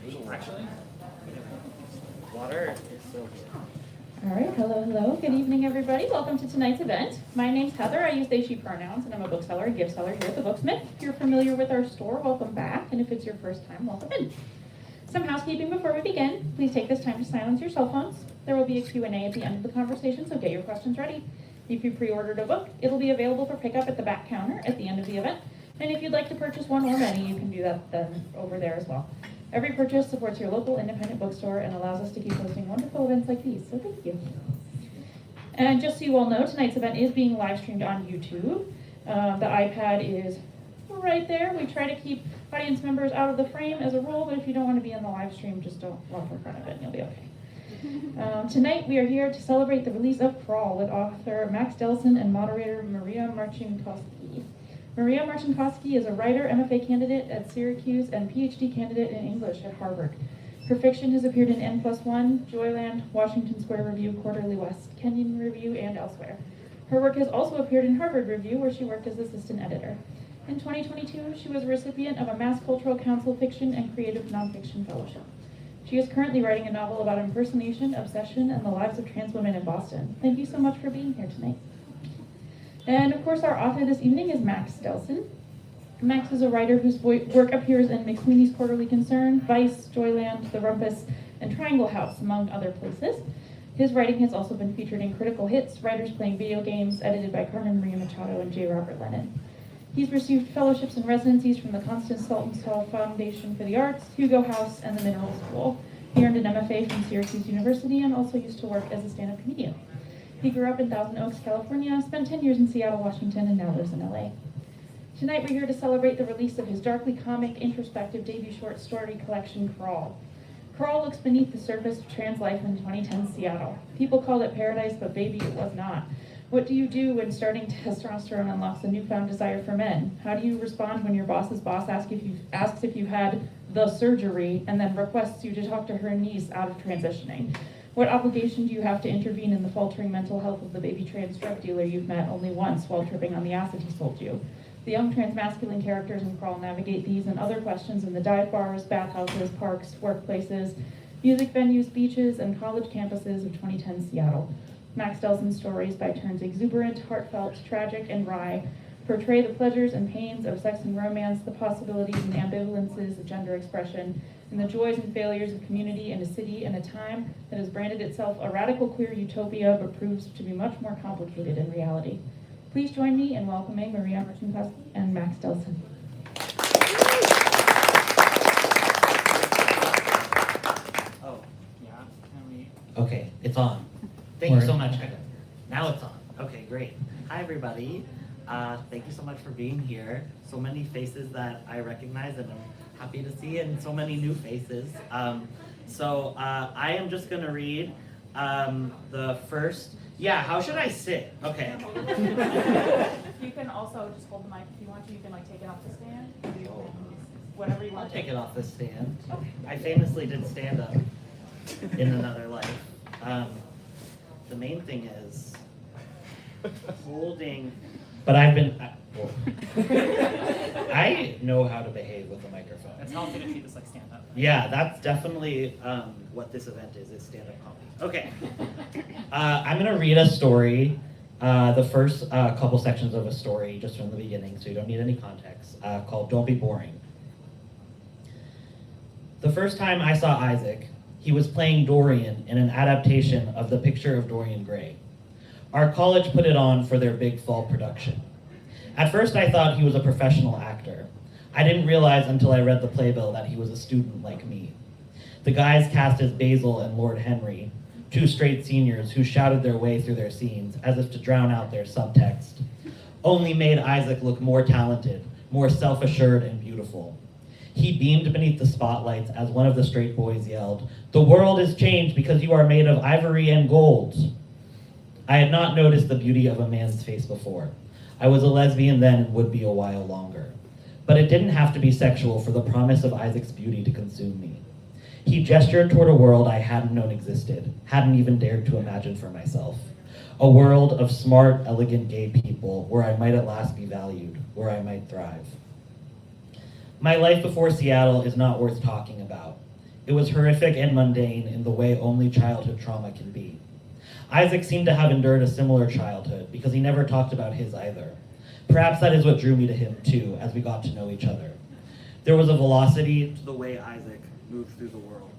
Actually, water is so good. All right, hello. Good evening, everybody. Welcome to tonight's event. My name's Heather. I use they, she pronouns, and I'm a bookseller and gift seller here at the Booksmith. If you're familiar with our store, welcome back. And if it's your first time, welcome in. Some housekeeping before we begin. Please take this time to silence your cell phones. There will be a Q&A at the end of the conversation, so get your questions ready. If you pre-ordered a book, it'll be available for pickup at the back counter at the end of the event. And if you'd like to purchase one or many, you can do that then over there as well. Every purchase supports your local independent bookstore and allows us to keep hosting wonderful events like these, so thank you. And just so you all know, tonight's event is being live streamed on YouTube. The iPad is right there. We try to keep audience members out of the frame as a rule, but if you don't want to be in the live stream, just don't walk in front of it and you'll be okay. Tonight we are here to celebrate the release of Crawl with author Max Delsohn and moderator Maria Marchinkoski. Maria Marchinkoski is a writer, MFA candidate at Syracuse, and PhD candidate in English at Harvard. Her fiction has appeared in N+1, Joyland, Washington Square Review, Quarterly West, Kenyon Review, and elsewhere. Her work has also appeared in Harvard Review, where she worked as assistant editor. In 2022, she was a recipient of a Mass Cultural Council Fiction and Creative Nonfiction Fellowship. She is currently writing a novel about impersonation, obsession, and the lives of trans women in Boston. Thank you so much for being here tonight. And of course, our author this evening is Max Delsohn. Max is a writer whose work appears in McSweeney's Quarterly Concern, Vice, Joyland, The Rumpus, and Triangle House, among other places. His writing has also been featured in Critical Hits, Writers Playing Video Games, edited by Carmen Maria Machado and J. Robert Lennon. He's received fellowships and residencies from the Constance Saltonstall Foundation for the Arts, Hugo House, and the Mineral School. He earned an MFA from Syracuse University and also used to work as a stand-up comedian. He grew up in Thousand Oaks, California, spent 10 years in Seattle, Washington, and now lives in LA. Tonight we're here to celebrate the release of his darkly comic, introspective debut short story collection, Crawl. Crawl looks beneath the surface of trans life in 2010 Seattle. People called it paradise, but baby, it was not. What do you do when starting testosterone unlocks a newfound desire for men? How do you respond when your boss's boss asks if you've had the surgery and then requests you to talk to her niece out of transitioning? What obligation do you have to intervene in the faltering mental health of the baby trans drug dealer you've met only once while tripping on the acid he sold you? The young transmasculine characters in Crawl navigate these and other questions in the dive bars, bathhouses, parks, workplaces, music venues, beaches, and college campuses of 2010 Seattle. Max Delsohn's stories, by turns exuberant, heartfelt, tragic, and wry, portray the pleasures and pains of sex and romance, the possibilities and ambivalences of gender expression, and the joys and failures of community in a city and a time that has branded itself a radical queer utopia but proves to be much more complicated in reality. Please join me in welcoming Maria Marchinkoski and Max Delsohn. Oh, yeah. Okay, it's on. Thank you so much, Heather. Now it's on. Okay, great. Hi, everybody. Thank you so much for being here. So many faces that I recognize and I'm happy to see, and so many new faces. I am just going to read the first. Yeah, how should I sit? Okay. You can also just hold the mic if you want to. You can take it off the stand. Whatever you want. I'll take it off the stand. Okay. I famously did stand up in another life. The main thing is holding. But I've been. I know how to behave with a microphone. It's healthy to keep this stand up. Yeah, that's definitely what this event is stand-up comedy. Okay. I'm going to read a story, the first couple sections of a story just from the beginning, so you don't need any context, called Don't Be Boring. The first time I saw Isaac, he was playing Dorian in an adaptation of The Picture of Dorian Gray. Our college put it on for their big fall production. At first I thought he was a professional actor. I didn't realize until I read the playbill that he was a student like me. The guys cast as Basil and Lord Henry, two straight seniors who shouted their way through their scenes as if to drown out their subtext, only made Isaac look more talented, more self-assured and beautiful. He beamed beneath the spotlights as one of the straight boys yelled, "The world is changed because you are made of ivory and gold." I had not noticed the beauty of a man's face before. I was a lesbian then and would be a while longer. But it didn't have to be sexual for the promise of Isaac's beauty to consume me. He gestured toward a world I hadn't known existed, hadn't even dared to imagine for myself. A world of smart, elegant gay people where I might at last be valued, where I might thrive. My life before Seattle is not worth talking about. It was horrific and mundane in the way only childhood trauma can be. Isaac seemed to have endured a similar childhood because he never talked about his either. Perhaps that is what drew me to him too, as we got to know each other. There was a velocity to the way Isaac moved through the world,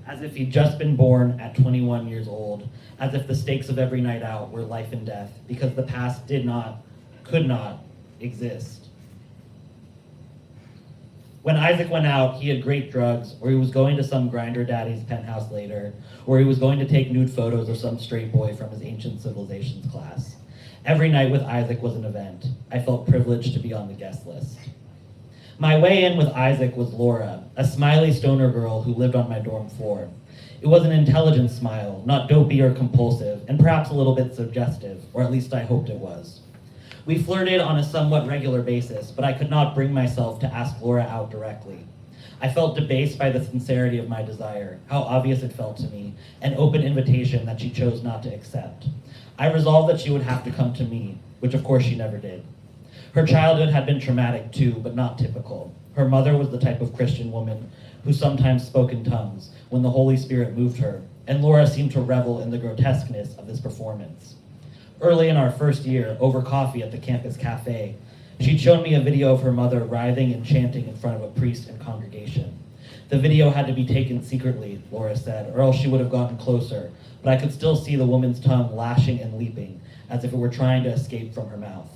as if he'd just been born at 21 years old, as if the stakes of every night out were life and death, because the past could not exist. When Isaac went out, he had great drugs, or he was going to some grinder daddy's penthouse later, or he was going to take nude photos of some straight boy from his ancient civilizations class. Every night with Isaac was an event. I felt privileged to be on the guest list. My way in with Isaac was Laura, a smiley stoner girl who lived on my dorm floor. It was an intelligent smile, not dopey or compulsive, and perhaps a little bit suggestive, or at least I hoped it was. We flirted on a somewhat regular basis, but I could not bring myself to ask Laura out directly. I felt debased by the sincerity of my desire, how obvious it felt to me, an open invitation that she chose not to accept. I resolved that she would have to come to me, which of course she never did. Her childhood had been traumatic too, but not typical. Her mother was the type of Christian woman who sometimes spoke in tongues when the Holy Spirit moved her, and Laura seemed to revel in the grotesqueness of this performance. Early in our first year, over coffee at the campus cafe, she'd shown me a video of her mother writhing and chanting in front of a priest and congregation. The video had to be taken secretly, Laura said, or else she would have gotten closer, but I could still see the woman's tongue lashing and leaping, as if it were trying to escape from her mouth.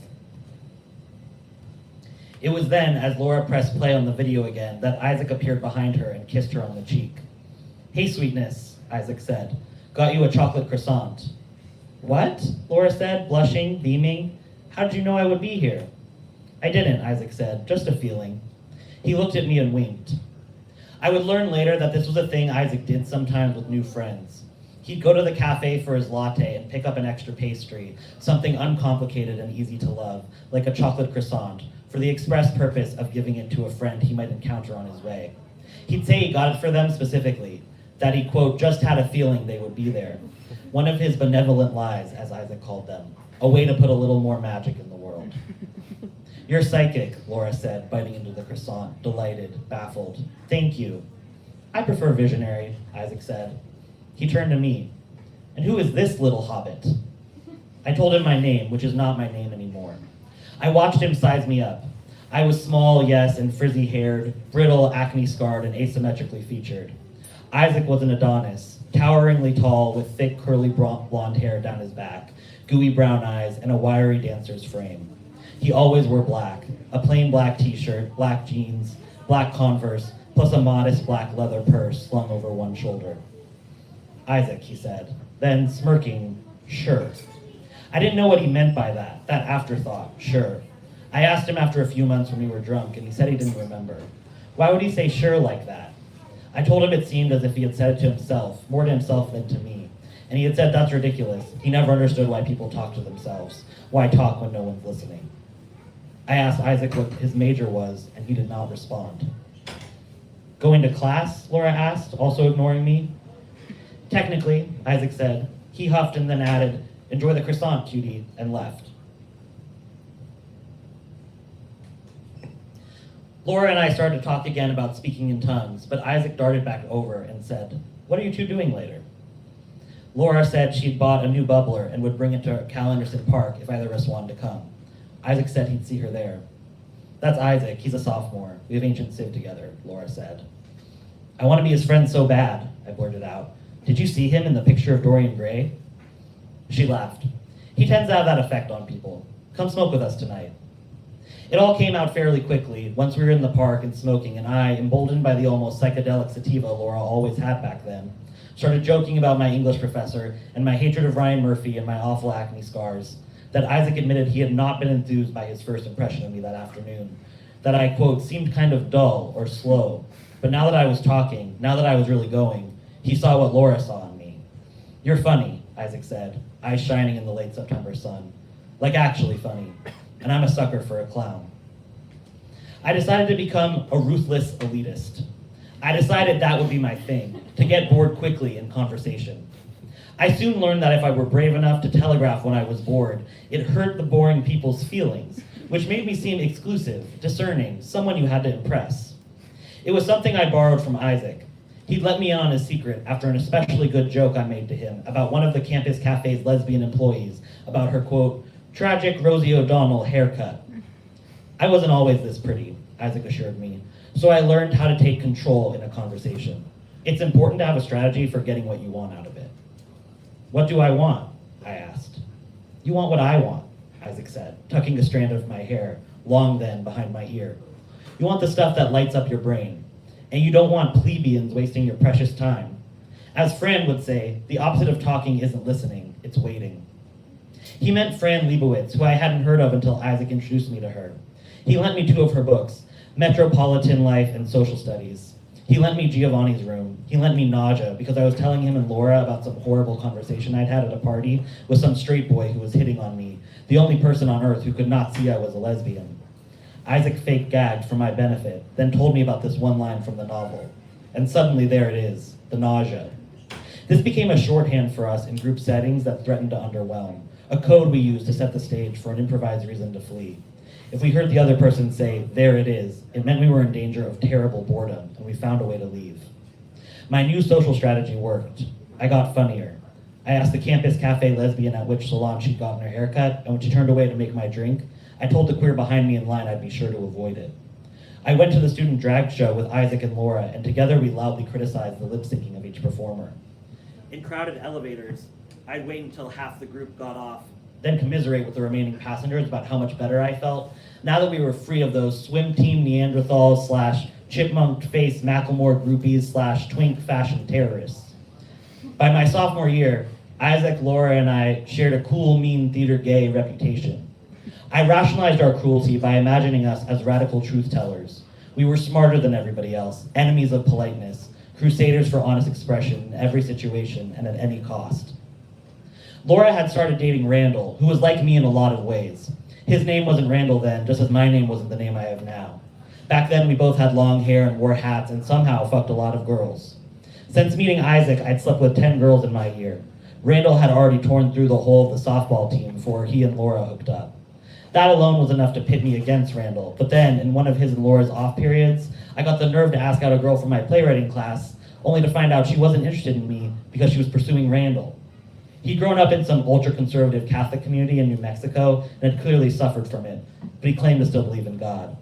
It was then, as Laura pressed play on the video again, that Isaac appeared behind her and kissed her on the cheek. "Hey, sweetness," Isaac said. "Got you a chocolate croissant." "What?" Laura said, blushing, beaming. "How did you know I would be here?" "I didn't," Isaac said, "just a feeling." He looked at me and winked. I would learn later that this was a thing Isaac did sometimes with new friends. He'd go to the cafe for his latte and pick up an extra pastry, something uncomplicated and easy to love, like a chocolate croissant, for the express purpose of giving it to a friend he might encounter on his way. He'd say he got it for them specifically, that he, quote, just had a feeling they would be there. One of his benevolent lies, as Isaac called them, a way to put a little more magic in the world. "You're psychic," Laura said, biting into the croissant, delighted, baffled. "Thank you." "I prefer visionary," Isaac said. He turned to me. "And who is this little hobbit?" I told him my name, which is not my name anymore. I watched him size me up. I was small, yes, and frizzy-haired, brittle, acne-scarred, and asymmetrically featured. Isaac was an Adonis, toweringly tall with thick, curly blonde hair down his back, gooey brown eyes, and a wiry dancer's frame. He always wore black, a plain black t-shirt, black jeans, black Converse, plus a modest black leather purse slung over one shoulder. "Isaac," he said, then smirking, "Sure." I didn't know what he meant by that afterthought, sure. I asked him after a few months when we were drunk, and he said he didn't remember. Why would he say sure like that? I told him it seemed as if he had said it to himself, more to himself than to me. And he had said that's ridiculous. He never understood why people talk to themselves. Why talk when no one's listening? I asked Isaac what his major was, and he did not respond. "Going to class?" Laura asked, also ignoring me. "Technically," Isaac said. He huffed and then added, "Enjoy the croissant, cutie," and left. Laura and I started to talk again about speaking in tongues, but Isaac darted back over and said, "What are you two doing later?" Laura said she'd bought a new bubbler and would bring it to Cal Anderson Park if either of us wanted to come. Isaac said he'd see her there. "That's Isaac, he's a sophomore. We have ancient civ together," Laura said. "I want to be his friend so bad," I blurted out. "Did you see him in the picture of Dorian Gray?" She laughed. "He tends to have that effect on people. Come smoke with us tonight." It all came out fairly quickly once we were in the park and smoking, and I, emboldened by the almost psychedelic sativa Laura always had back then, started joking about my English professor and my hatred of Ryan Murphy and my awful acne scars, that Isaac admitted he had not been enthused by his first impression of me that afternoon, that I, quote, seemed kind of dull or slow, but now that I was talking, now that I was really going, he saw what Laura saw in me. "You're funny," Isaac said, eyes shining in the late September sun. "Like actually funny. And I'm a sucker for a clown." I decided to become a ruthless elitist. I decided that would be my thing, to get bored quickly in conversation. I soon learned that if I were brave enough to telegraph when I was bored, it hurt the boring people's feelings, which made me seem exclusive, discerning, someone you had to impress. It was something I borrowed from Isaac. He'd let me in on his secret after an especially good joke I made to him about one of the campus cafe's lesbian employees, about her, quote, tragic Rosie O'Donnell haircut. I wasn't always this pretty, Isaac assured me, so I learned how to take control in a conversation. It's important to have a strategy for getting what you want out of it. What do I want? I asked. You want what I want, Isaac said, tucking a strand of my hair, long then, behind my ear. You want the stuff that lights up your brain. And you don't want plebeians wasting your precious time. As Fran would say, the opposite of talking isn't listening, it's waiting. He meant Fran Lebowitz, who I hadn't heard of until Isaac introduced me to her. He lent me 2 of her books, Metropolitan Life and Social Studies. He lent me Giovanni's Room. He lent me Nausea because I was telling him and Laura about some horrible conversation I'd had at a party with some straight boy who was hitting on me, the only person on earth who could not see I was a lesbian. Isaac fake gagged for my benefit, then told me about this one line from the novel. And suddenly there it is, the nausea. This became a shorthand for us in group settings that threatened to underwhelm, a code we used to set the stage for an improvised reason to flee. If we heard the other person say, there it is, it meant we were in danger of terrible boredom, and we found a way to leave. My new social strategy worked. I got funnier. I asked the campus cafe lesbian at which salon she'd gotten her haircut, and when she turned away to make my drink, I told the queer behind me in line I'd be sure to avoid it. I went to the student drag show with Isaac and Laura, and together we loudly criticized the lip-syncing of each performer. In crowded elevators, I'd wait until half the group got off, then commiserate with the remaining passengers about how much better I felt, now that we were free of those swim team Neanderthals / chipmunk-faced Macklemore groupies / twink fashion terrorists. By my sophomore year, Isaac, Laura, and I shared a cool, mean theater gay reputation. I rationalized our cruelty by imagining us as radical truth tellers. We were smarter than everybody else, enemies of politeness, crusaders for honest expression in every situation and at any cost. Laura had started dating Randall, who was like me in a lot of ways. His name wasn't Randall then, just as my name wasn't the name I have now. Back then, we both had long hair and wore hats and somehow fucked a lot of girls. Since meeting Isaac, I'd slept with 10 girls in my year. Randall had already torn through the whole of the softball team before he and Laura hooked up. That alone was enough to pit me against Randall, but then, in one of his and Laura's off periods, I got the nerve to ask out a girl from my playwriting class, only to find out she wasn't interested in me because she was pursuing Randall. He'd grown up in some ultra-conservative Catholic community in New Mexico and had clearly suffered from it, but he claimed to still believe in God.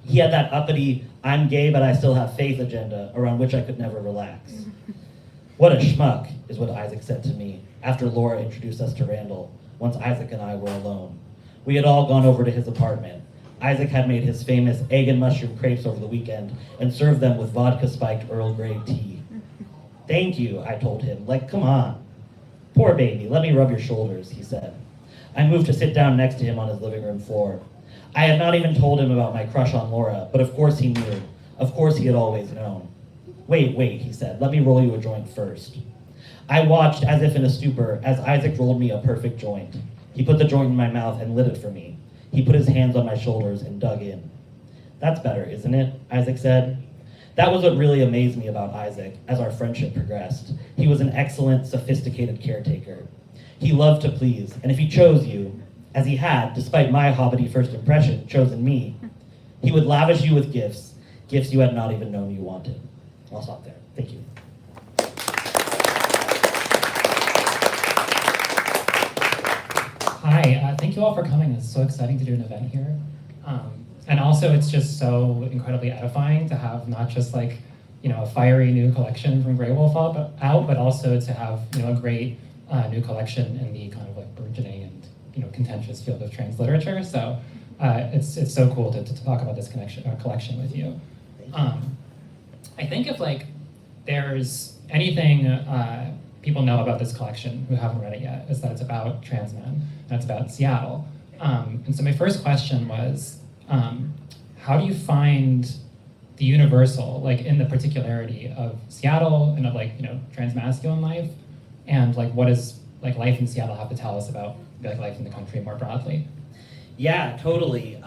He had that uppity, I'm gay but I still have faith agenda around which I could never relax. What a schmuck, is what Isaac said to me after Laura introduced us to Randall, once Isaac and I were alone. We had all gone over to his apartment. Isaac had made his famous egg and mushroom crepes over the weekend and served them with vodka-spiked Earl Grey tea. Thank you, I told him, like, come on. Poor baby, let me rub your shoulders, he said. I moved to sit down next to him on his living room floor. I had not even told him about my crush on Laura, but of course he knew. Of course he had always known. Wait, he said, let me roll you a joint first. I watched as if in a stupor as Isaac rolled me a perfect joint. He put the joint in my mouth and lit it for me. He put his hands on my shoulders and dug in. That's better, isn't it? Isaac said. That was what really amazed me about Isaac as our friendship progressed. He was an excellent, sophisticated caretaker. He loved to please, and if he chose you, as he had, despite my hobbity first impression, chosen me, he would lavish you with gifts you had not even known you wanted. I'll stop there. Thank you. Hi, thank you all for coming. It's so exciting to do an event here. And also it's just so incredibly edifying to have not just like, a fiery new collection from Grey Wolf out, but also to have, a great new collection in the kind of like burgeoning and, contentious field of trans literature. So it's so cool to talk about this collection with you. I think if like there's anything people know about this collection who haven't read it yet, is that it's about trans men, and it's about Seattle. And so my first question was, how do you find the universal, like in the particularity of Seattle and of like, transmasculine life, and like what does like life in Seattle have to tell us about like life in the country more broadly? Yeah, totally.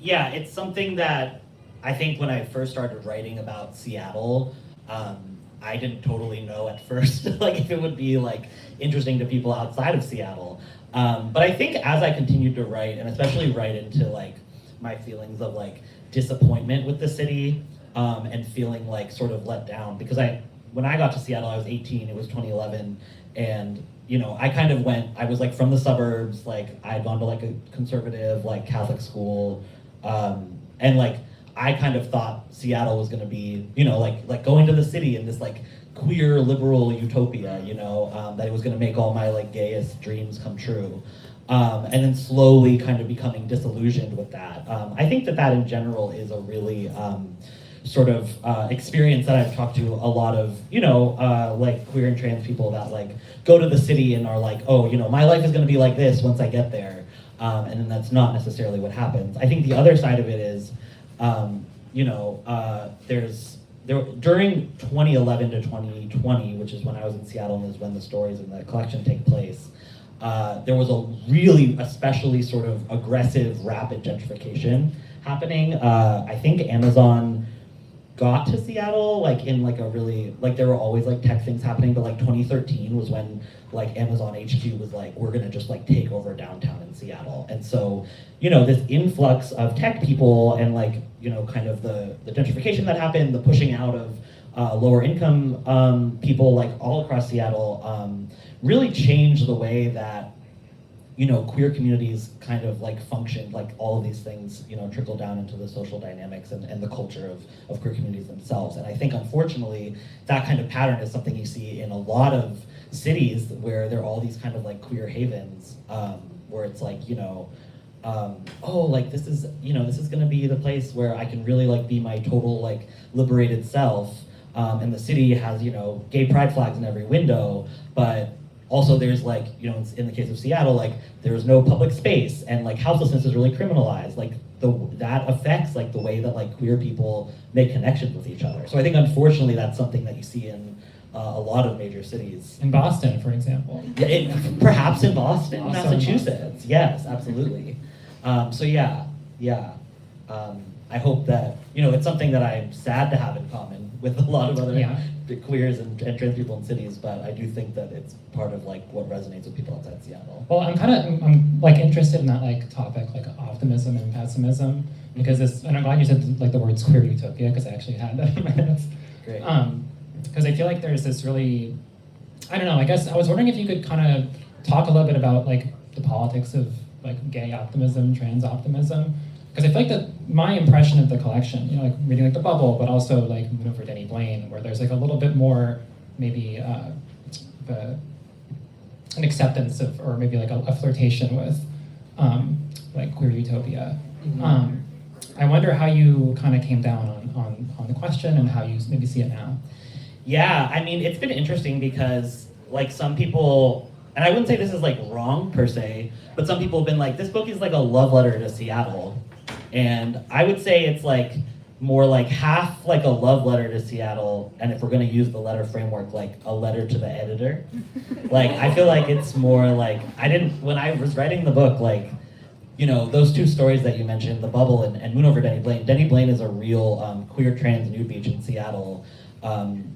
It's something that I think when I first started writing about Seattle, I didn't totally know at first like if it would be like interesting to people outside of Seattle. But I think as I continued to write, and especially write into like my feelings of like disappointment with the city, and feeling like sort of let down, because when I got to Seattle, I was 18, it was 2011, and I kind of I was like from the suburbs, like I had gone to like a conservative, like Catholic school, and like I kind of thought Seattle was gonna be, like going to the city in this like queer liberal utopia, that it was gonna make all my like gayest dreams come true. And then slowly kind of becoming disillusioned with that. I think that in general is a really sort of experience that I've talked to a lot of, like queer and trans people that like go to the city and are like, oh, my life is gonna be like this once I get there. And then that's not necessarily what happens. I think the other side of it is, during 2011 to 2020, which is when I was in Seattle and is when the stories in the collection take place, there was a really especially sort of aggressive, rapid gentrification happening. I think Amazon got to Seattle like in like a really, like there were always like tech things happening, but like 2013 was when like Amazon HQ was like, we're gonna just like take over downtown in Seattle. And so, this influx of tech people and like, kind of the gentrification that happened, the pushing out of lower income people like all across Seattle really changed the way that queer communities kind of like functioned, like all of these things, trickle down into the social dynamics and the culture of queer communities themselves. And I think unfortunately, that kind of pattern is something you see in a lot of cities where there are all these kind of like queer havens, where it's like, oh, like this is gonna be the place where I can really like be my total like liberated self. And the city has, gay pride flags in every window, but also there's like, in the case of Seattle, like there's no public space and like houselessness is really criminalized. Like that affects like the way that like queer people make connections with each other. So I think unfortunately that's something that you see in a lot of major cities. In Boston, for example. Perhaps in Boston, Also Massachusetts. Yes, absolutely. So yeah. I hope that, it's something that I'm sad to have in common with a lot of other queers and trans people in cities, but I do think that it's part of like what resonates with people outside Seattle. Well, I'm like interested in that like topic, like optimism and pessimism, because and I'm glad you said like the words queer utopia, because I actually had that in my notes. Great. Because I feel like there's this really, I don't know, I guess I was wondering if you could kind of talk a little bit about like the politics of like gay optimism, trans optimism, because I feel like that my impression of the collection, like reading like The Bubble, but also like Moon Over Denny Blaine, where there's like a little bit more maybe an acceptance of, or maybe like a flirtation with like queer utopia. Mm-hmm. I wonder how you kind of came down on the question and how you maybe see it now. Yeah, I mean, it's been interesting because like some people, and I wouldn't say this is like wrong per se, but some people have been like, this book is like a love letter to Seattle. And I would say it's like more like half like a love letter to Seattle, and if we're gonna use the letter framework, like a letter to the editor. Like, I feel like it's more like, when I was writing the book, like, those two stories that you mentioned, The Bubble and Moon Over Denny Blaine. Denny Blaine is a real queer trans nude beach in Seattle,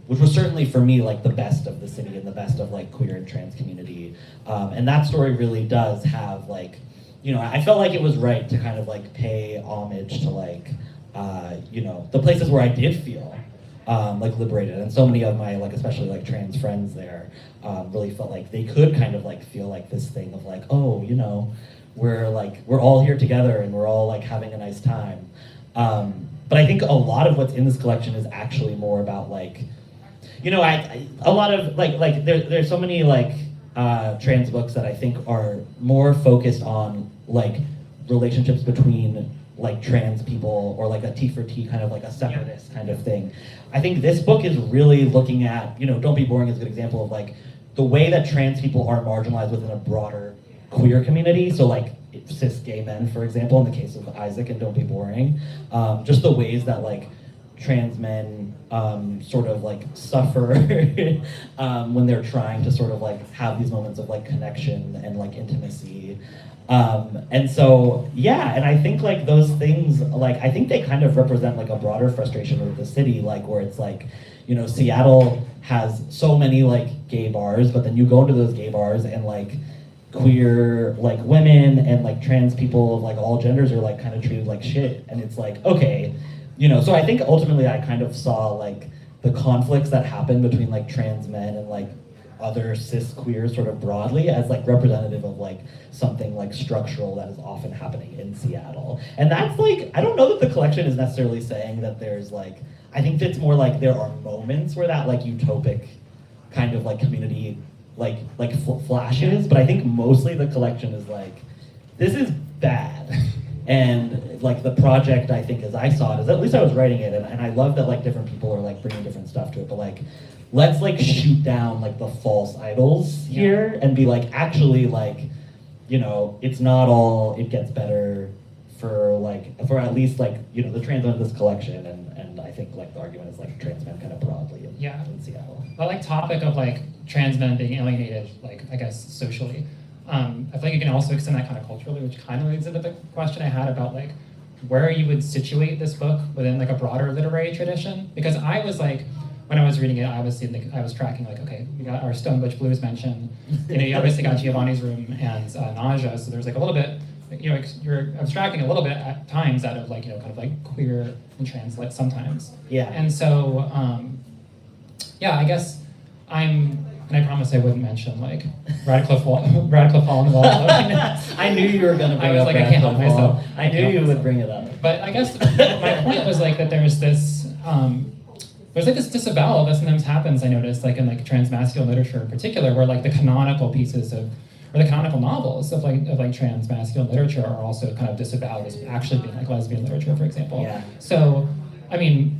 which was certainly for me like the best of the city and the best of like queer and trans community. And that story really does have like, I felt like it was right to kind of like pay homage to like, the places where I did feel like liberated. And so many of my like, especially like trans friends there really felt like they could kind of like feel like this thing of like, oh, we're all here together and we're all like having a nice time. But I think a lot of what's in this collection is actually more about like, a lot of like there's so many like trans books that I think are more focused on like relationships between like trans people, or like a T for T kind of like a separatist kind of thing. I think this book is really looking at, Don't Be Boring is a good example of like the way that trans people are marginalized within a broader queer community. So like cis gay men, for example, in the case of Isaac and Don't Be Boring, just the ways that like trans men sort of like suffer when they're trying to sort of like have these moments of like connection and like intimacy. And so, yeah, and I think like those things, like I think they kind of represent like a broader frustration with the city, like where it's like, Seattle has so many like gay bars, but then you go into those gay bars and like queer like women and like trans people of like all genders are like kind of treated like shit. And it's like, okay, so I think ultimately I kind of saw like the conflicts that happen between like trans men and like other cis queers sort of broadly as like representative of like something like structural that is often happening in Seattle. And that's like, I don't know that the collection is necessarily saying that there's like, I think it's more like there are moments where that like utopic kind of like community like flashes, but I think mostly the collection is like, this is bad. And like the project, I think as I saw it, is at least I was writing it, and I love that like different people are like bringing different stuff to it, but like, let's like shoot down like the false idols here and be like, actually like, it's not all, it gets better for at least like, the trans men of this collection, and I think like the argument is like trans men kind of broadly in Seattle. The like topic of like trans men being alienated, like I guess socially, I feel like you can also extend that kind of culturally, which kind of leads into the question I had about like where you would situate this book within like a broader literary tradition. Because I was like, when I was reading it, I was tracking like, okay, we got our Stone Butch Blues mention, you obviously got Giovanni's Room and Nausea, so there's like a little bit, you're abstracting a little bit at times out of like, kind of like queer and trans lit sometimes. Yeah. And so, I guess and I promised I wouldn't mention like Radcliffe Hall in the Wall. I knew you were going to bring it up. I was like, I can't help myself. I knew you would bring it up. But I guess my point was like that there's like this disavowal that sometimes happens, I noticed, like in like transmasculine literature in particular, where like the canonical pieces or the canonical novels of like transmasculine literature are also kind of disavowed as actually being like lesbian literature, for example. Yeah. So, I mean,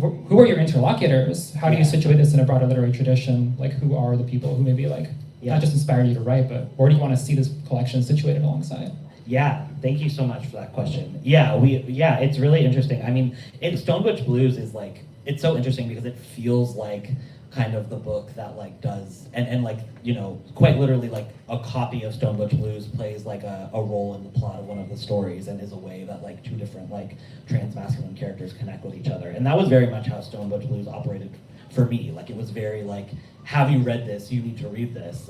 who are your interlocutors? How do you situate this in a broader literary tradition? Like, who are the people who maybe like not just inspired you to write, but where do you want to see this collection situated alongside? Yeah, thank you so much for that question. Yeah, it's really interesting. I mean, Stone Butch Blues is like, it's so interesting because it feels like kind of the book that like does, and like, quite literally like a copy of Stone Butch Blues plays like a role in the plot of one of the stories and is a way that like two different like transmasculine characters connect with each other. And that was very much how Stone Butch Blues operated for me. Like it was very like, have you read this? You need to read this.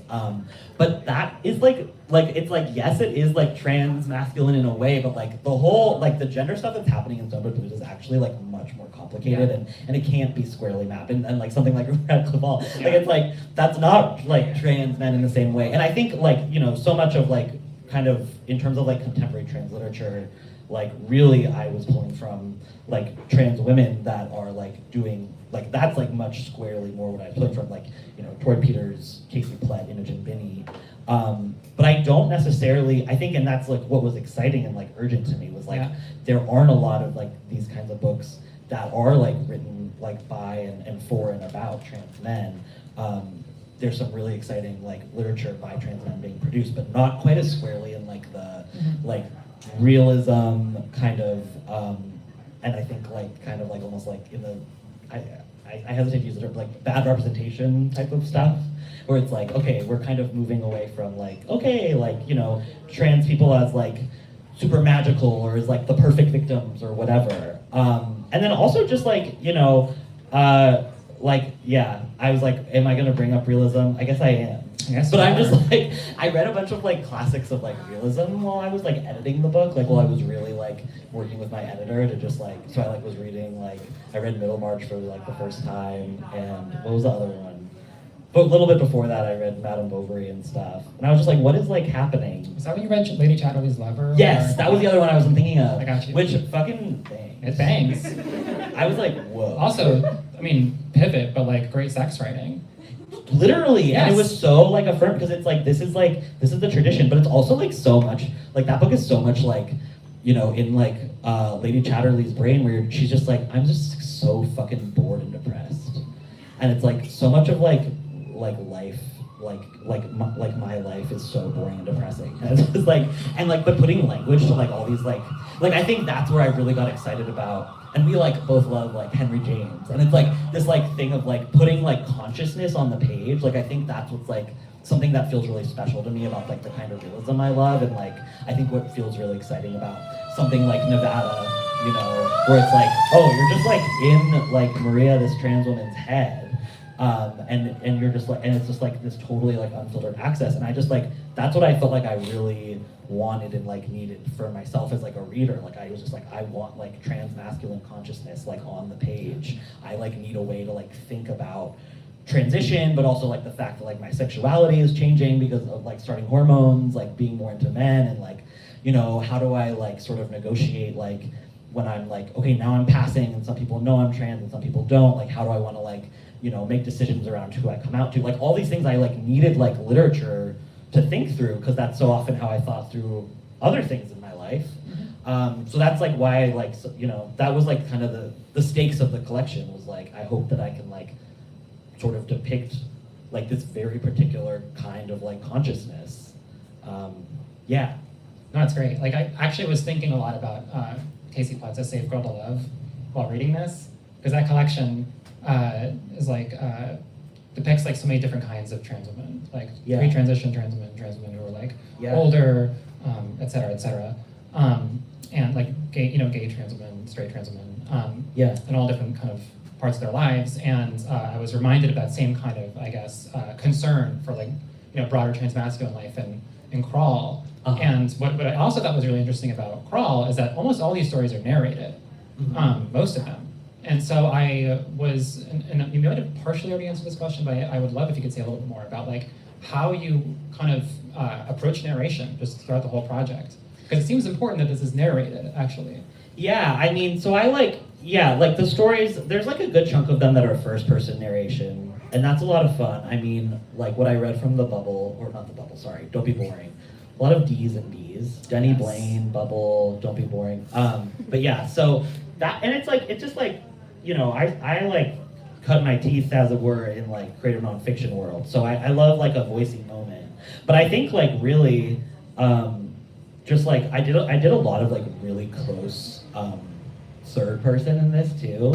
But that is like it's like, yes, it is like trans masculine in a way, but like the whole, like the gender stuff that's happening in Stone Butch Blues is actually like much more complicated and it can't be squarely mapped. And like something like Radcliffe Hall, like it's like, that's not like trans men in the same way. And I think like, so much of like kind of in terms of like contemporary trans literature, like really I was pulling from like trans women that are like doing, like that's like much squarely more what I was pulling from, like, Troy Peters, Casey Plett, Imogen Binney. But I don't necessarily, I think, and that's like what was exciting and like urgent to me was like, there aren't a lot of like these kinds of books that are like written like by and for and about trans men. There's some really exciting like literature by trans men being produced, but not quite as squarely in like the like realism kind of, and I think like kind of like almost like in the, I hesitate to use the term, like bad representation type of stuff, where it's like, okay, we're kind of moving away from like, okay, like, trans people as like super magical or as like the perfect victims or whatever. And then also just like, I was like, am I gonna bring up realism? I guess I am. Yes, but I'm just like, I read a bunch of like classics of like realism while I was like editing the book, like while I was really like working with my editor to just like, so I like was reading like, I read Middlemarch for like the first time, and what was the other one? But a little bit before that I read Madame Bovary and stuff, and I was just like, what is like happening? Is that when you read Lady Chatterley's Lover? Yes, that was the other one I was thinking of. I got you. Which fucking bangs. It bangs. I was like, whoa. Also, I mean, pivot, but like great sex writing. Literally, yes. And it was so like affirmed because it's like this is the tradition, but it's also like so much like that book is so much like, in like Lady Chatterley's brain where she's just like, I'm just so fucking bored and depressed, and it's like so much of like life, like my life is so boring and depressing, and it's just like, and like but putting language to like all these like I think that's where I really got excited about. And we like both love like Henry James, and it's like this like thing of like putting like consciousness on the page. Like I think that's what's like something that feels really special to me about like the kind of realism I love, and like I think what feels really exciting about something like Nevada, where it's like, oh, you're just like in like Maria, this trans woman's head, and you're just like, and it's just like this totally like unfiltered access, and I just like that's what I felt like I really wanted and like needed for myself as like a reader. Like I was just like, I want like trans masculine consciousness like on the page. I like need a way to like think about transition, but also like the fact that like my sexuality is changing because of like starting hormones, like being more into men, and like, you know, how do I like sort of negotiate like when I'm like, okay, now I'm passing and some people know I'm trans and some people don't, like how do I want to like, you know, make decisions around who I come out to, like all these things I like needed like literature to think through, because that's so often how I thought through other things in my life. So that's like why I like, so, you know, that was like kind of the stakes of the collection was like, I hope that I can like sort of depict like this very particular kind of like consciousness. Yeah. No, it's great. Like I actually was thinking a lot about Casey Platt's Safe Girl to Love while reading this, because that collection is like depicts like so many different kinds of trans women, like pre-transition trans women who are like older, et cetera, and like gay trans women, straight trans women, and all different kind of parts of their lives. And I was reminded of that same kind of, I guess, concern for like, you know, broader transmasculine life in Crawl. And what I also thought was really interesting about Crawl is that almost all these stories are narrated, most of them. And so I was, and you might have partially already answered this question, but I would love if you could say a little bit more about like how you kind of approach narration just throughout the whole project. Because it seems important that this is narrated, actually. Yeah, I mean, so I like, like the stories, there's like a good chunk of them that are first person narration, and that's a lot of fun. I mean, like what I read from the Bubble, or not the Bubble, sorry, Don't Be Boring. A lot of D's and B's. Denny Blaine, Bubble, Don't Be Boring. But yeah, so that, and it's just like, you know, I like cut my teeth, as it were, in like creative nonfiction world. So I love like a voicey moment. But I think like really, just like I did a lot of like really close third person in this too,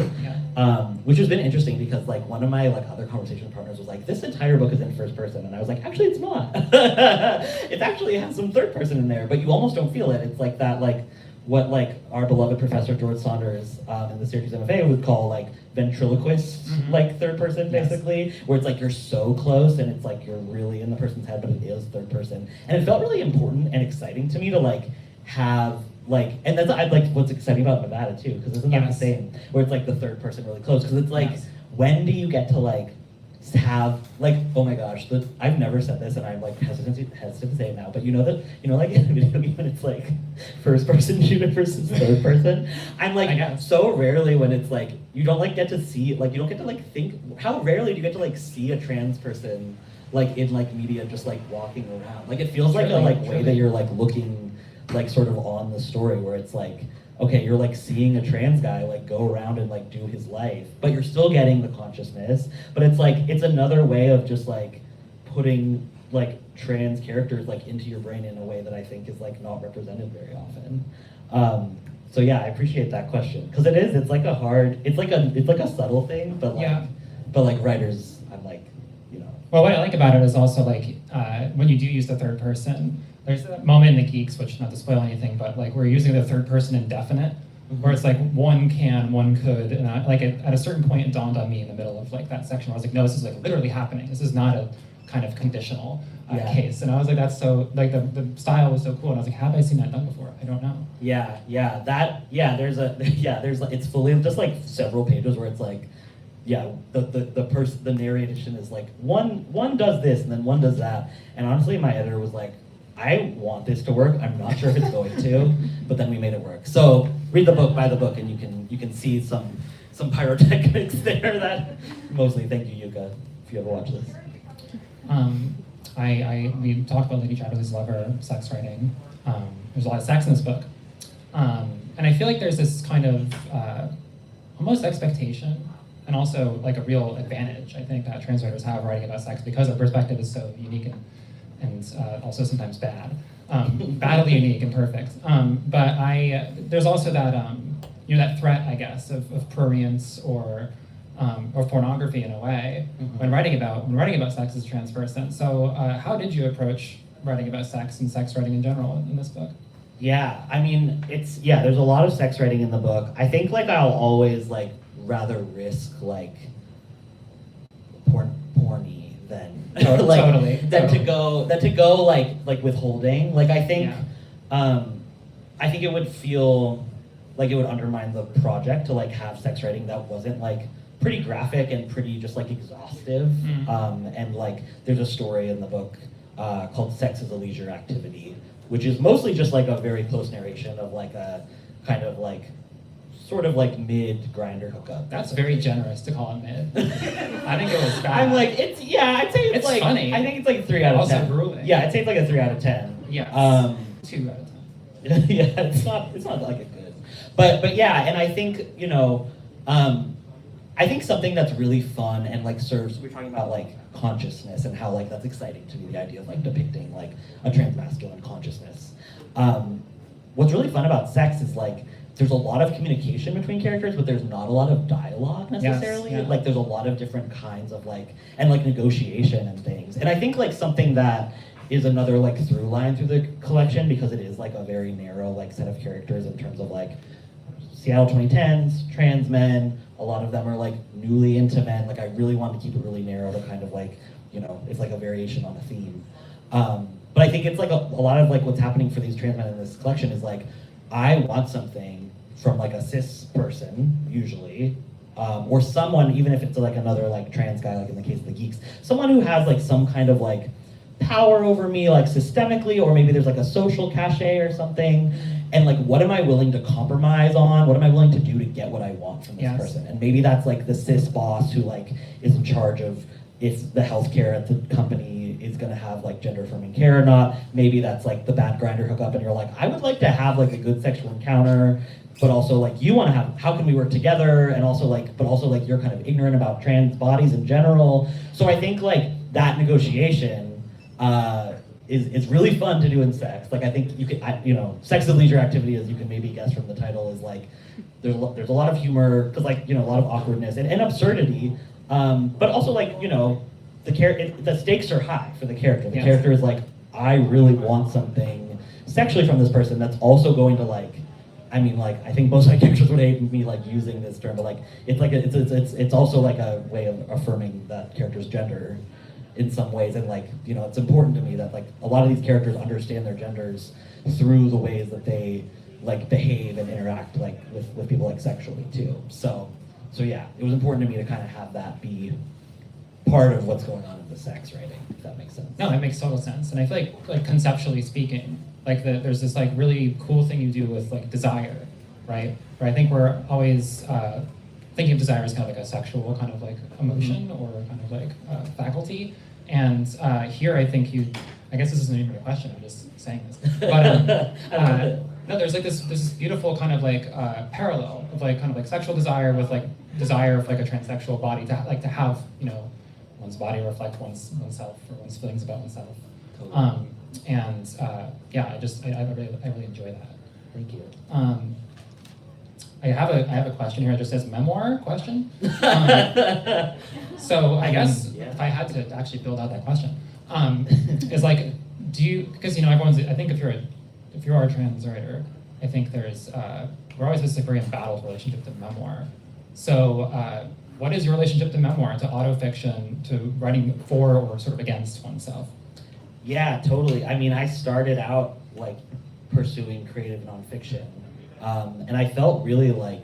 which has been interesting because like one of my like other conversation partners was like, this entire book is in first person, and I was like, actually it's not. It actually has some third person in there, but you almost don't feel it. It's like that, like what like our beloved professor George Saunders in the Syracuse MFA would call like ventriloquist like third person, basically, where it's like you're so close and it's like you're really in the person's head, but it is third person. And it felt really important and exciting to me to like have like, and that's I like what's exciting about Nevada too, because isn't that the same, where it's like the third person really close, because it's like when do you get to like have like, oh my gosh, I've never said this and I'm like hesitant to say it now, but you know that, you know, like in a video game when it's like first person shooter versus third person, I'm like so rarely when it's like you don't like get to see, like you don't get to like think, how rarely do you get to like see a trans person like in like media just like walking around, like it feels like a like way that you're like looking like sort of on the story, where it's like, okay, you're like seeing a trans guy like go around and like do his life, but you're still getting the consciousness, but it's like, it's another way of just like putting like trans characters like into your brain in a way that I think is like not represented very often. So yeah, I appreciate that question, because it's like a hard, it's like a subtle thing, but like writers, I'm like, you know. Well, what I like about it is also like when you do use the third person, there's that moment in the Geeks, which not to spoil anything, but like we're using the third person indefinite, where it's like one can, one could, and at a certain point it dawned on me in the middle of like that section where I was like, no, this is like literally happening. This is not a kind of conditional case. And I was like, that's so, like the style was so cool, and I was like, have I seen that done before? I don't know. There's it's fully just like several pages where it's like, the narration is like one does this and then one does that, and honestly my editor was like, I want this to work. I'm not sure if it's going to, but then we made it work. So read the book, buy the book, and you can see some pyrotechnics there. That mostly. Thank you, Yuka, if you ever watch this. We talked about Lady Chatterley's lover, sex writing. There's a lot of sex in this book, and I feel like there's this kind of almost expectation, and also like a real advantage, I think, that trans writers have writing about sex, because their perspective is so unique and also sometimes bad, badly unique and perfect. But there's also that that threat, I guess, of prurience or pornography in a way when writing about sex as a trans person. So how did you approach writing about sex and sex writing in general in this book? Yeah, I mean, there's a lot of sex writing in the book. I think like I'll always like rather risk like porny than totally to go like withholding. Like I think I think it would feel like it would undermine the project to like have sex writing that wasn't like pretty graphic and pretty just like exhaustive. And like there's a story in the book called Sex is a Leisure Activity, which is mostly just like a very close narration of like a kind of like sort of like mid grinder hookup. That's very generous to call it mid. I think it was bad. I'm like, it's, yeah, I'd say it's like, funny. I think it's like a 3 out of Also 10. grueling. Yeah, I'd say it's like a 3 out of 10. Yes. 2 out of 10. Yeah, it's not like a good. But yeah, and I think, you know, I think something that's really fun and like serves, we're talking about like consciousness and how like that's exciting to me, the idea of like depicting like a transmasculine consciousness. What's really fun about sex is like, there's a lot of communication between characters, but there's not a lot of dialogue necessarily. Yes, yeah. Like there's a lot of different kinds of like, and like negotiation and things. And I think like something that is another like through line through the collection, because it is like a very narrow like set of characters in terms of like Seattle 2010s, trans men, a lot of them are like newly into men. Like I really wanted to keep it really narrow to kind of like, you know, it's like a variation on a theme. But I think it's like a lot of like what's happening for these trans men in this collection is like, I want something from like a cis person, usually, or someone, even if it's like another like trans guy, like in the case of the geeks, someone who has like some kind of like power over me, like systemically, or maybe there's like a social cachet or something. And like, what am I willing to compromise on? What am I willing to do to get what I want from this person? And maybe that's like the cis boss who like is in charge of if the healthcare at the company is gonna have like gender affirming care or not. Maybe that's like the bad grinder hookup and you're like, I would like to have like a good sexual encounter, but also like you wanna have, how can we work together? And also like, but also like you're kind of ignorant about trans bodies in general. So I think like that negotiation is really fun to do in sex. Like I think you can, you know, Sex is a Leisure Activity, as you can maybe guess from the title, is like, there's a lot of humor, because like, you know, a lot of awkwardness and absurdity, but also like, you know, the stakes are high for the character. The character is like, I really want something sexually from this person that's also going to like, I mean, like, I think most of my characters would hate me like using this term, but like, it's like, it's also like a way of affirming that character's gender in some ways. And like, you know, it's important to me that like a lot of these characters understand their genders through the ways that they like behave and interact like with people like sexually too. So yeah, it was important to me to kind of have that be part of what's going on in the sex writing, if that makes sense. No, that makes total sense. And I feel like conceptually speaking, like there's this like really cool thing you do with like desire, right? Where I think we're always thinking of desire as kind of like a sexual kind of like emotion or kind of like faculty. And here I think I guess this isn't even a question, I'm just saying this. But no, there's like this beautiful kind of like parallel of like kind of like sexual desire with like desire of like a transsexual body to have, you know, one's body reflect oneself or one's feelings about oneself. Totally. Yeah, I really enjoy that. Thank you. I have a question here. It just says memoir question. So I guess if I had to actually build out that question, is like, because you know I think if you are a trans writer, I think there's we're always this like very embattled relationship to memoir. So what is your relationship to memoir, to autofiction, to writing for or sort of against oneself? Yeah, totally. I mean, I started out like pursuing creative nonfiction. And I felt really like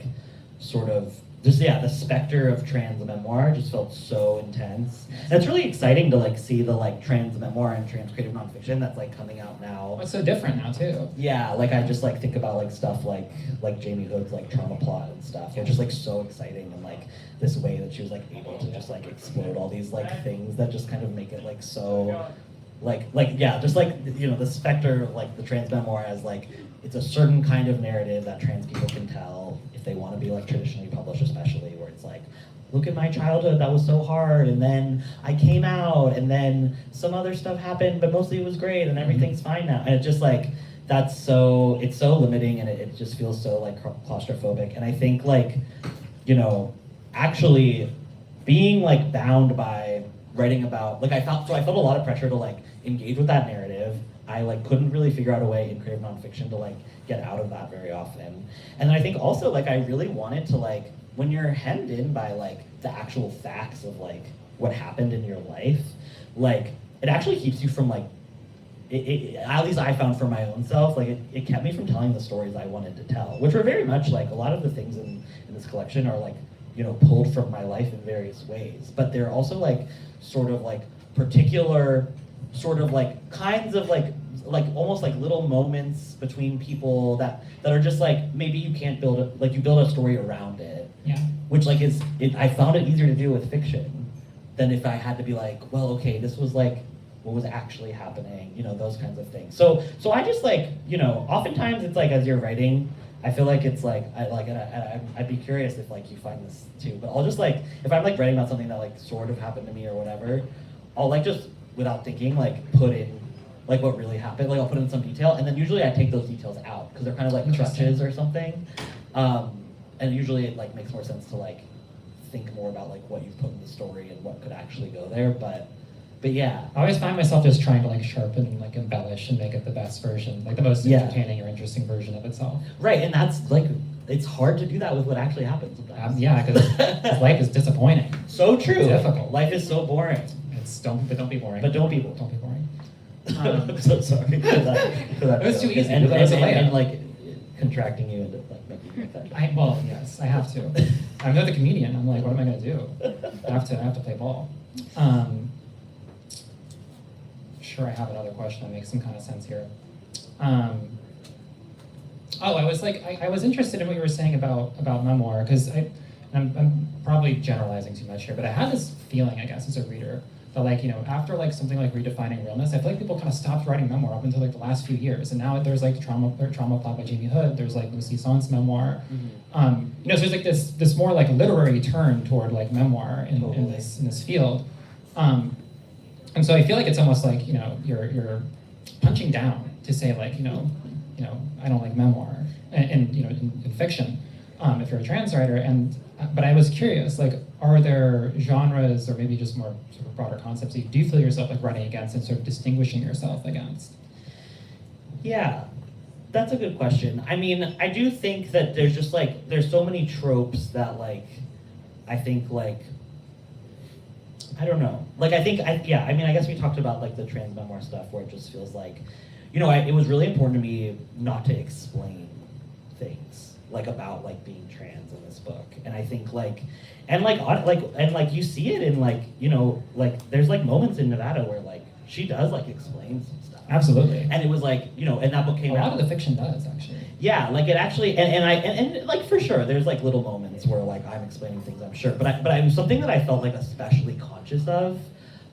sort of just, the specter of trans memoir just felt so intense. And it's really exciting to like see the like trans memoir and trans creative nonfiction that's like coming out now. Well, it's so different now too. Yeah, like I just like think about like stuff like Jamie Hood's like Trauma Plot and stuff. They're just like so exciting, and like this way that she was like able to just like explode all these like things that just kind of make it like so just like, you know, the specter of like the trans memoir as like, it's a certain kind of narrative that trans people can tell if they want to be like traditionally published, especially, where it's like, look at my childhood, that was so hard, and then I came out, and then some other stuff happened, but mostly it was great, and everything's fine now. And it just like, it's so limiting, and it just feels so like claustrophobic. And I think like, you know, actually being like bound by writing about, like I felt a lot of pressure to like engage with that narrative. I like couldn't really figure out a way in creative nonfiction to like get out of that very often. And then I think also like I really wanted to like, when you're hemmed in by like the actual facts of like what happened in your life, like it actually keeps you from like at least I found for my own self, like it kept me from telling the stories I wanted to tell, which were very much like a lot of the things in this collection are like, you know, pulled from my life in various ways, but they're also like sort of like particular sort of like kinds of like almost like little moments between people that are just like maybe you can't build a, like you build a story around it. Yeah. Which like I found it easier to do with fiction than if I had to be like, well, okay, this was like what was actually happening, you know, those kinds of things. So I just like, you know, oftentimes it's like as you're writing, I feel like it's like I'd be curious if like you find this too, but I'll just like if I'm like writing about something that like sort of happened to me or whatever, I'll like just without thinking like put in like what really happened, like I'll put in some detail, and then usually I take those details out because they're kind of like crutches or something, and usually it like makes more sense to like think more about like what you've put in the story and what could actually go there, but yeah. I always find myself just trying to like sharpen, like embellish and make it the best version, like the most entertaining or interesting version of itself. Right, and that's like, it's hard to do that with what actually happens sometimes. Yeah, because life is disappointing. So true. It's difficult. Life is so boring. Don't be boring. But don't be boring. I'm so sorry for that. It was too easy. And like contracting you into like making you effective. Well, yes, I have to. I'm not the comedian. I'm like, what am I gonna do? I have to play ball. Sure, I have another question that makes some kind of sense here. I was interested in what you were saying about memoir, because I'm probably generalizing too much here, but I had this feeling, I guess, as a reader, that like, you know, after like something like Redefining Realness, I feel like people kind of stopped writing memoir up until like the last few years, and now there's like Trauma Plot by Jamie Hood, there's like Lucy Son's memoir, you know, so there's like this more like literary turn toward like memoir in this field. And so I feel like it's almost like, you know, you're punching down to say like, you know, I don't like memoir, and you know, in fiction, if you're a trans writer. But I was curious, like, are there genres or maybe just more sort of broader concepts that you do feel yourself like running against and sort of distinguishing yourself against? Yeah, that's a good question. I mean, I do think that there's just like, there's so many tropes that like, I think like, I don't know. Like, I guess we talked about like the trans memoir stuff where it just feels like, you know, it was really important to me not to explain things like about like being trans in this book. And I think like, and you see it in like, you know, like there's like moments in Nevada where like she does like explain some stuff. Absolutely. And it was like, you know, and that book came out. A lot of the fiction does actually. Yeah, like it actually, and like for sure, there's like little moments where like I'm explaining things, I'm sure, but I something that I felt like especially conscious of,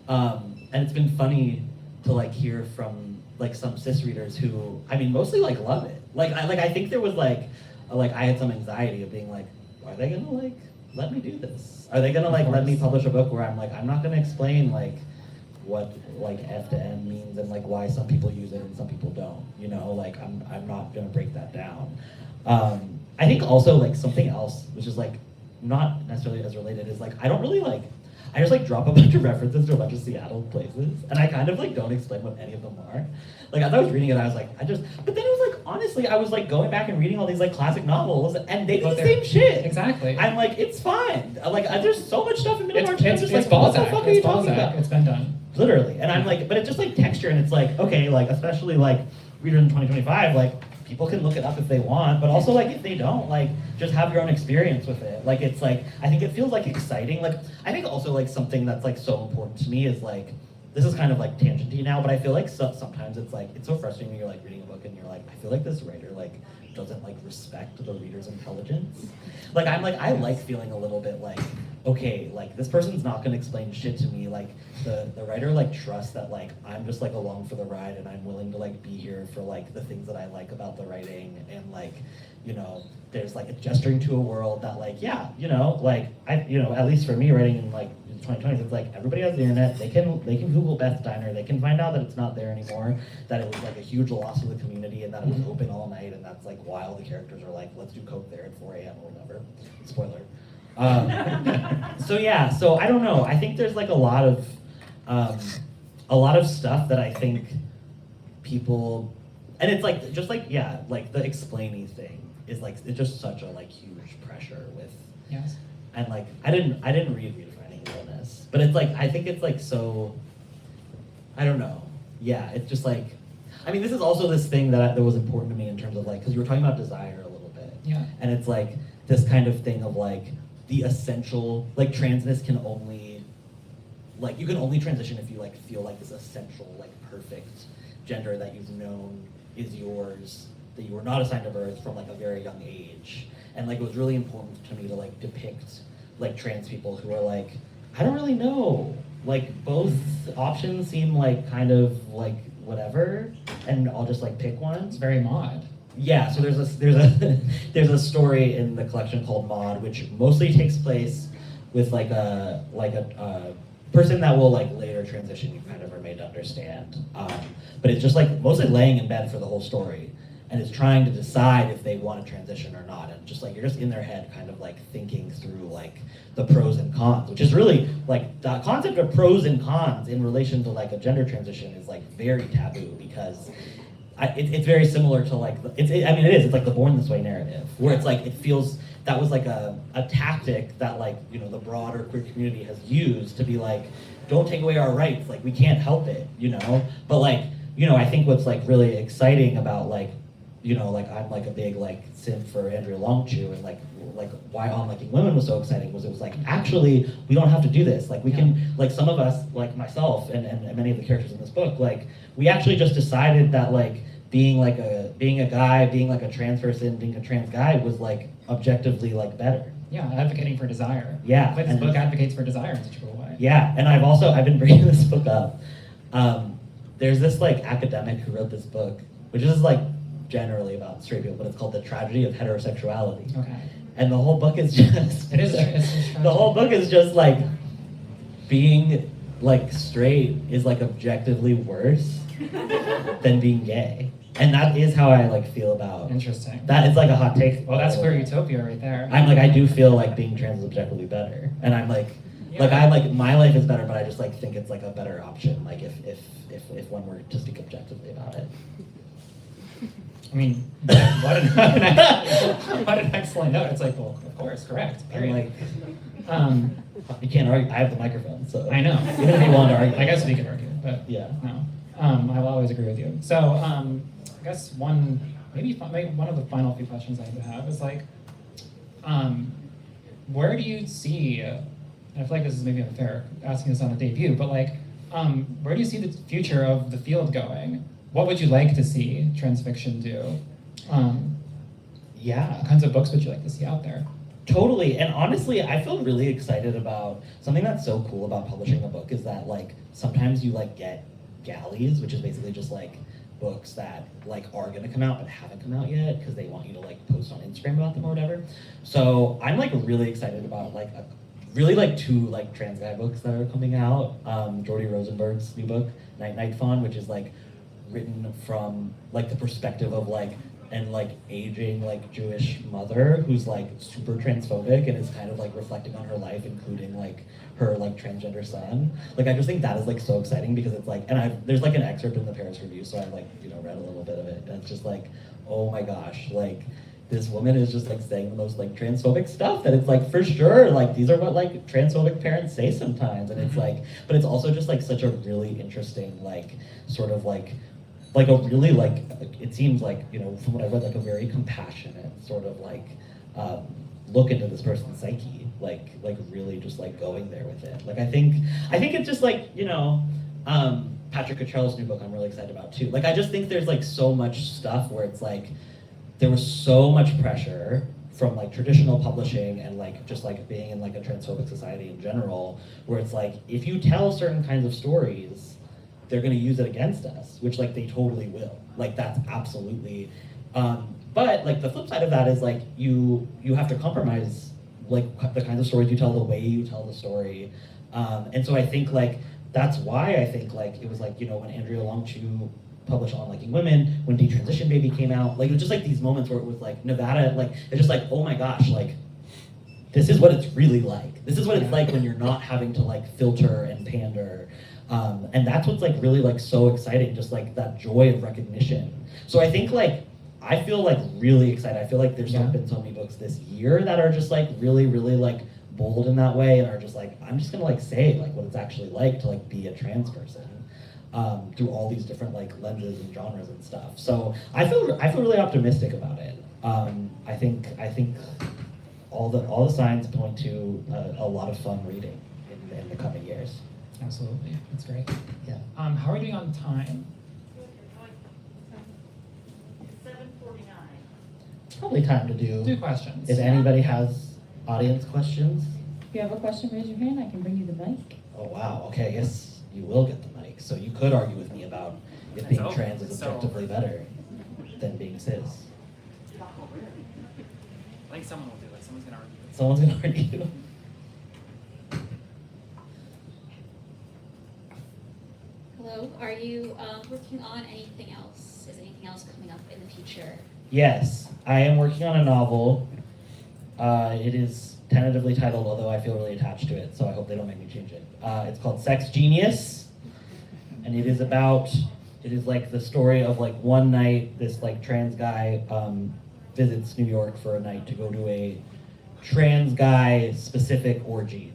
and it's been funny to like hear from like some cis readers who, I mean, mostly like love it. I think there was like I had some anxiety of being like, are they gonna like let me do this? Are they gonna like let me publish a book where I'm like, I'm not gonna explain like what like F to M means and like why some people use it and some people don't, you know, like I'm not gonna break that down. I think also like something else, which is like not necessarily as related, is like I don't really like, I just like drop a bunch of references to a bunch of Seattle places, and I kind of like don't explain what any of them are. Like as I was reading it, I was like, but then it was like, honestly, I was like going back and reading all these like classic novels, and they do the same shit. Exactly. I'm like, it's fine. Like there's so much stuff in Middle March. It's like, Balzac. What the fuck are you talking about? It's been done. Literally, and I'm like, but it's just like texture, and it's like, okay, like especially like readers in 2025, like people can look it up if they want, but also like if they don't, like just have your own experience with it. Like it's like, I think it feels like exciting. Like I think also like something that's like so important to me is like, this is kind of like tangenty now, but I feel like sometimes it's like, it's so frustrating when you're like reading a book and you're like, I feel like this writer like doesn't like respect the reader's intelligence. Like I'm like, I like feeling a little bit like, okay, like this person's not gonna explain shit to me. Like the writer like trusts that like I'm just like along for the ride and I'm willing to like be here for like the things that I like about the writing, and like, you know, there's like a gesturing to a world that like, yeah, you know, like you know, at least for me writing in like 2020s, it's like everybody has the internet, they can Google Beth Diner, they can find out that it's not there anymore, that it was like a huge loss to the community, and that it was open all night, and that's like why all the characters are like, let's do coke there at 4 a.m. or whatever. Spoiler. So yeah, so I don't know. I think there's like a lot of stuff that I think people, and it's like just like, yeah, like the explaining thing is like, it's just such a like huge pressure with. Yes. And like I didn't read Redefining Illness, but it's like I think it's like so, I don't know. Yeah, it's just like I mean, this is also this thing that was important to me in terms of like, because you were talking about desire a little bit. Yeah. And it's like this kind of thing of like the essential, like transness can only, like you can only transition if you like feel like this essential, like perfect gender that you've known is yours, that you were not assigned at birth from like a very young age. And like it was really important to me to like depict like trans people who are like, I don't really know. Like both options seem like kind of like whatever, and I'll just like pick one. It's very mod. Yeah, so there's a story in the collection called Maud, which mostly takes place with like a person that will like later transition. You kind of are made to understand, but it's just like mostly laying in bed for the whole story, and is trying to decide if they want to transition or not, and just like you're just in their head, kind of like thinking through like the pros and cons, which is really like the concept of pros and cons in relation to like a gender transition is like very taboo because. It's very similar to like, it is, it's like the Born This Way narrative, where it's like, it feels, that was like a tactic that like, you know, the broader queer community has used to be like, don't take away our rights, like we can't help it, you know? But like, you know, I think what's like really exciting about like, you know, like I'm like a big like simp for Andrea Longchu, and like why Unliking Women was so exciting was it was like, actually, we don't have to do this. Like we can, like some of us, like myself and many of the characters in this book, like we actually just decided that like being a guy, being like a trans person, being a trans guy was like objectively like better. Yeah, advocating for desire. Yeah. But this book advocates for desire in such a cool way. Yeah, and I've been bringing this book up. There's this like academic who wrote this book, which is like generally about straight people, but it's called The Tragedy of Heterosexuality. Okay. And the whole book is just It's the whole book is just like being like straight is like objectively worse than being gay. And that is how I like feel about Interesting. that. Is like a hot take. Well, that's queer utopia right there. I'm like, I do feel like being trans is objectively better, and I'm like, I'm like my life is better, but I just like think it's like a better option. Like if one were to speak objectively about it. I mean, what an excellent note. It's like, well, of course, correct. I'm Period. like, you can't argue. I have the microphone, so I know. even if you want to argue, I guess we can argue, but yeah. no. I will always agree with you. So, I guess one of the final few questions I have is like, where do you see? And I feel like this is maybe unfair asking this on a debut, but like, where do you see the future of the field going? What would you like to see trans fiction do? What kinds of books would you like to see out there? Totally, and honestly, I feel really excited about something that's so cool about publishing a book is that like sometimes you like get galleys, which is basically just like books that like are gonna come out but haven't come out yet because they want you to like post on Instagram about them or whatever. So I'm like really excited about like two like trans guy books that are coming out. Jordy Rosenberg's new book, Night Fawn, which is like written from like the perspective of like an like aging like Jewish mother who's like super transphobic and is kind of like reflecting on her life, including like her like transgender son. Like I just think that is like so exciting because it's like, and there's like an excerpt in the Paris Review, so I've like, you know, read a little bit of it, and it's just like, oh my gosh, like this woman is just like saying the most like transphobic stuff that it's like for sure like these are what like transphobic parents say sometimes, and it's like, but it's also just like such a really interesting like sort of like a really like, it seems like, you know, from what I read, like a very compassionate sort of like look into this person's psyche, like really just like going there with it. Like I think it's just like, you know, Patrick Cottrell's new book I'm really excited about too. Like I just think there's like so much stuff where it's like there was so much pressure from like traditional publishing and like just like being in like a transphobic society in general, where it's like if you tell certain kinds of stories, they're going to use it against us, which like they totally will. Like that's absolutely. But like the flip side of that is like you have to compromise like the kinds of stories you tell, the way you tell the story, and so I think like that's why I think like it was like, you know, when Andrea Longchu published Unliking Women, when Detransition Baby came out, like it was just like these moments where it was like Nevada, like it's just like, oh my gosh, like this is what it's really like. This is what it's like when you're not having to like filter and pander. And that's what's like really like so exciting, just like that joy of recognition. So I think like, I feel like really excited. I feel like there's been so many books this year that are just like really, really like bold in that way and are just like, I'm just gonna like say like what it's actually like to like be a trans person. through all these different like lenses and genres and stuff. So I feel really optimistic about it. I think all the signs point to a lot of fun reading in the coming years. Absolutely, that's great. Yeah. How are we doing on time? 7:49. Probably time to Do do. questions. If anybody has audience questions. If you have a question, raise your hand. I can bring you the mic. Oh wow. Okay. I guess you will get the mic. So you could argue with me about if being So- trans is so- objectively better than being cis. I think someone will do it. Someone's gonna argue it. Someone's gonna argue. Hello, are you working on anything else? Is anything else coming up in the future? Yes, I am working on a novel. It is tentatively titled, although I feel really attached to it, so I hope they don't make me change it. It's called Sex Genius, and it is like the story of like one night, this like trans guy visits New York for a night to go to a trans guy specific orgy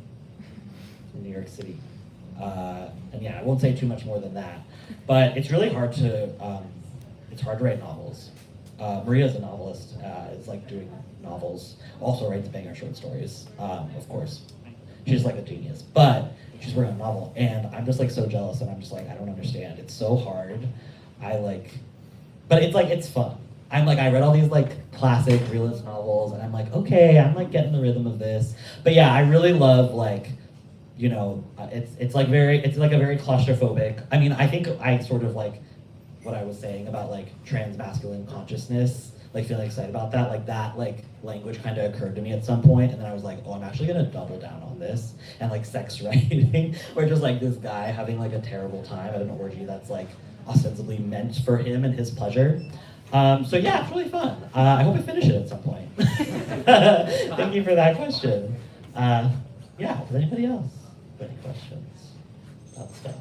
in New York City. And yeah, I won't say too much more than that, but it's really hard to write novels. Maria's a novelist, is like doing novels, also writes banger short stories, of course. She's like a genius, but she's working on a novel, and I'm just like so jealous, and I'm just like, I don't understand. It's so hard. But it's like, it's fun. I read all these like classic realist novels, and I'm like, okay, I'm like getting the rhythm of this. But yeah, I really love like, you know, it's like a very claustrophobic. I mean, I think I sort of like what I was saying about like trans masculine consciousness, like feeling excited about that, like language kind of occurred to me at some point, and then I was like, oh, I'm actually gonna double down on this, and like sex writing, where just like this guy having like a terrible time at an orgy that's like ostensibly meant for him and his pleasure. So yeah, it's really fun. I hope I finish it at some point. Thank you for that question. Yeah, does anybody else have any questions about stuff?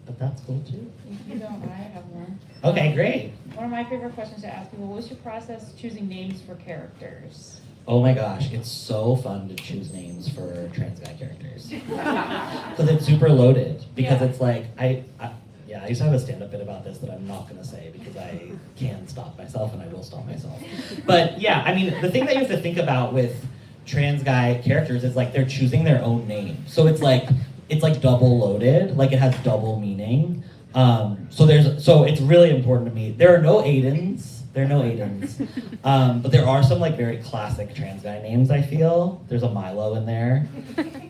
But that's cool too. If you don't, I have one. Okay, great. One of my favorite questions to ask people, what was your process choosing names for characters? Oh my gosh, it's so fun to choose names for trans guy characters. Because it's super loaded. Because Yeah. it's like, I used to have a stand-up bit about this that I'm not gonna say because I can stop myself and I will stop myself. But yeah, I mean, the thing that you have to think about with trans guy characters is like they're choosing their own name. So it's like double loaded, like it has double meaning. So it's really important to me. There are no Aidens. But there are some like very classic trans guy names, I feel. There's a Milo in there.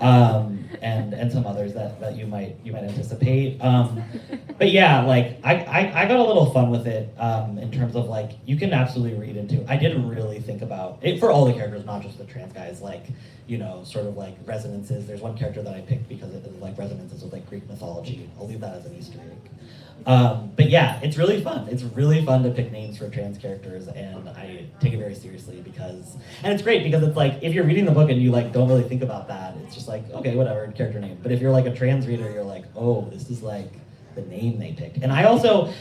And some others that you might anticipate. But yeah, like I got a little fun with it in terms of like you can absolutely read into. I didn't really think about it for all the characters, not just the trans guys, like, you know, sort of like resonances. There's one character that I picked because it is like resonances with like Greek mythology. I'll leave that as an Easter egg. But yeah, it's really fun. It's really fun to pick names for trans characters, and I take it very seriously and it's great because it's like, if you're reading the book and you like don't really think about that, it's just like, okay, whatever, character name. But if you're like a trans reader, you're like, oh, this is like the name they picked. And I also,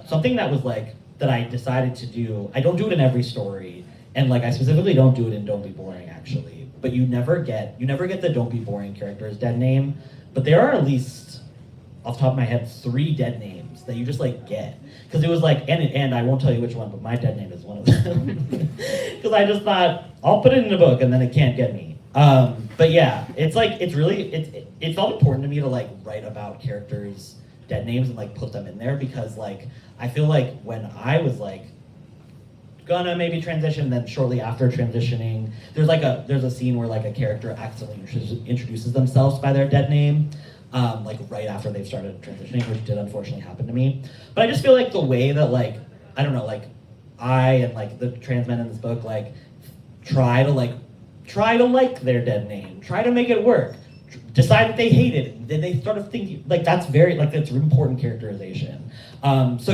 something that was like, that I decided to do, I don't do it in every story, and like I specifically don't do it in Don't Be Boring actually, but you never get the Don't Be Boring character's dead name, but there are at least, off the top of my head, 3 dead names that you just like get. Because it was like, and I won't tell you which one, but my dead name is one of them. Because I just thought, I'll put it in a book and then it can't get me. But yeah, it's like, it felt important to me to like write about characters' dead names and like put them in there, because like, I feel like when I was like, gonna maybe transition, then shortly after transitioning, there's a scene where like a character accidentally introduces themselves by their dead name. Like right after they've started transitioning, which did unfortunately happen to me. But I just feel like the way that like, I don't know, like I and like the trans men in this book like try to like their dead name, try to make it work, decide that they hate it, then they sort of think like that's important characterization. So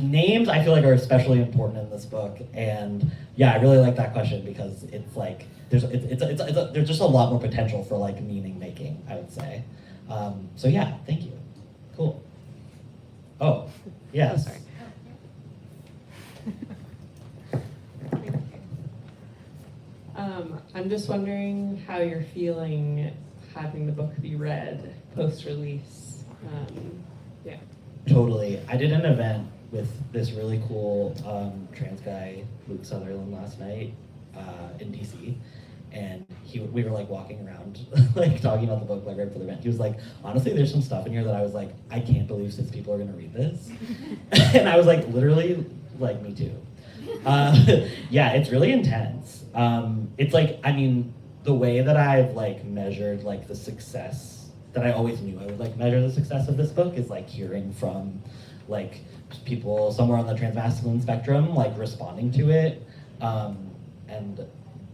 names I feel like are especially important in this book, and yeah, I really like that question because it's like there's just a lot more potential for like meaning making, I would say. So yeah, thank you. Cool. Oh, yes. Oh, sorry. I'm just wondering how you're feeling having the book be read post-release. Yeah. Totally. I did an event with this really cool trans guy, Luke Sutherland, last night in DC, and we were like walking around, like talking about the book like right before the event. He was like, honestly, there's some stuff in here that I was like, I can't believe 6 people are gonna read this, and I was like, literally, like me too. Yeah, it's really intense. It's like, I mean, the way that I've like measured like the success that I always knew I would like measure the success of this book is like hearing from like people somewhere on the transmasculine spectrum like responding to it. And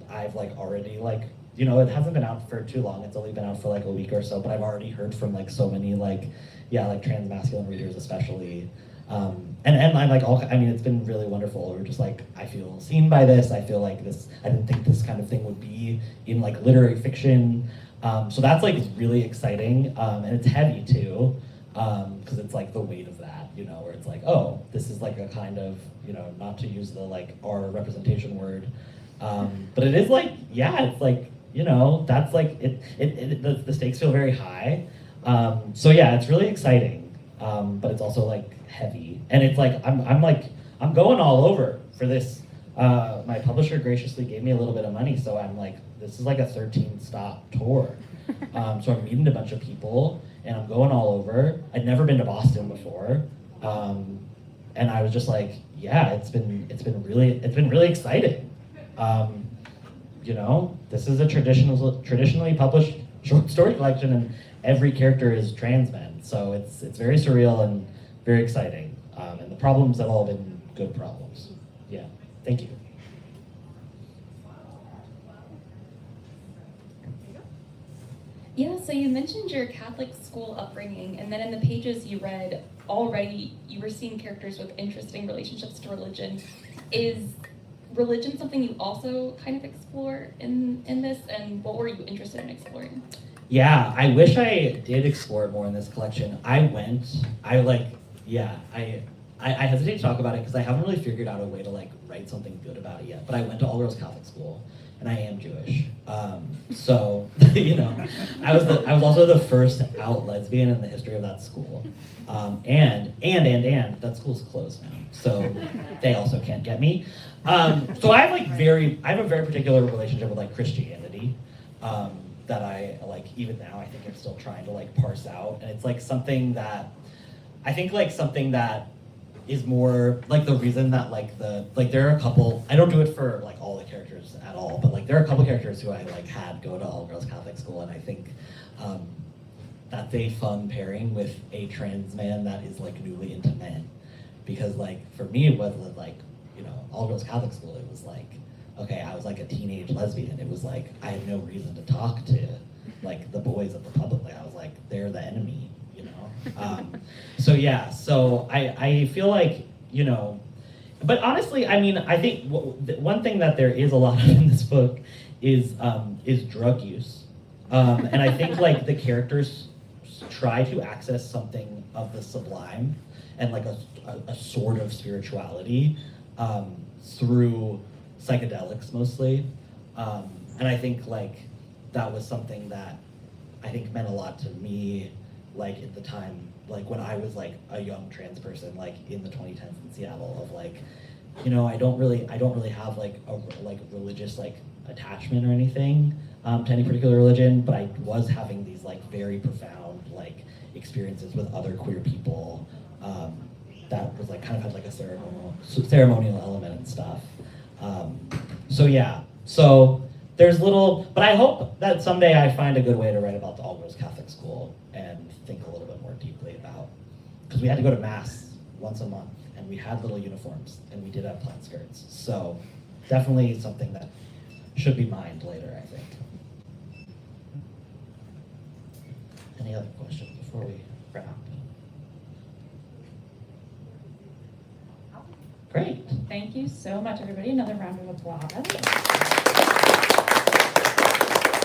I've like already like, you know, it hasn't been out for too long. It's only been out for like a week or so, but I've already heard from like so many like, yeah, like transmasculine readers especially. And I'm like, I mean, it's been really wonderful. We're just like, I feel seen by this. I feel like this, I didn't think this kind of thing would be in like literary fiction. So that's like really exciting. And it's heavy too, because it's like the weight of that, you know, where it's like, oh, this is like a kind of, you know, not to use the like R representation word, but it is like, yeah, it's like, you know, that's like, the stakes feel very high. So yeah, it's really exciting, but it's also like heavy. And it's like, I'm going all over for this. My publisher graciously gave me a little bit of money, so I'm like, this is like a 13-stop tour. So I'm meeting a bunch of people, and I'm going all over. I'd never been to Boston before, and I was just like, yeah, it's been really exciting. You know, this is a traditionally published short story collection, and every character is trans men, so it's very surreal and very exciting. And the problems have all been good problems. Yeah, thank you. Yeah, so you mentioned your Catholic school upbringing, and then in the pages you read, already you were seeing characters with interesting relationships to religion. Is religion something you also kind of explore in this, and what were you interested in exploring? Yeah, I wish I did explore it more in this collection. I hesitate to talk about it because I haven't really figured out a way to like write something good about it yet, but I went to all-girls Catholic school, and I am Jewish. So, you know, I was also the first out lesbian in the history of that school. And that school's closed now, so they also can't get me. So I have a very particular relationship with like Christianity, that I like, even now I think I'm still trying to like parse out. And it's like something that is more like the reason that there are a couple, I don't do it for like all the characters at all, but like there are a couple characters who I like had go to all-girls Catholic school, and I think that's a fun pairing with a trans man that is like newly into men. Because like for me it wasn't like, you know, all-girls Catholic school, it was like, okay, I was like a teenage lesbian. It was like I had no reason to talk to like the boys of the public. Like I was like, they're the enemy, you know? So yeah, so I feel like, you know, but honestly, I mean, I think one thing that there is a lot of in this book is drug use. And I think like the characters try to access something of the sublime and like a sort of spirituality through psychedelics mostly. And I think like that was something that I think meant a lot to me, like at the time, like when I was like a young trans person, like in the 2010s in Seattle, of like, you know, I don't really have like a like religious like attachment or anything to any particular religion, but I was having these like very profound like experiences with other queer people that was like kind of had like a ceremonial element and stuff. So yeah, so there's but I hope that someday I find a good way to write about the all-girls Catholic school and think a little bit more deeply about, because we had to go to mass once a month, and we had little uniforms, and we did have plaid skirts. So definitely something that should be mined later, I think. Any other questions before we wrap? Great. Thank you so much, everybody. Another round of applause.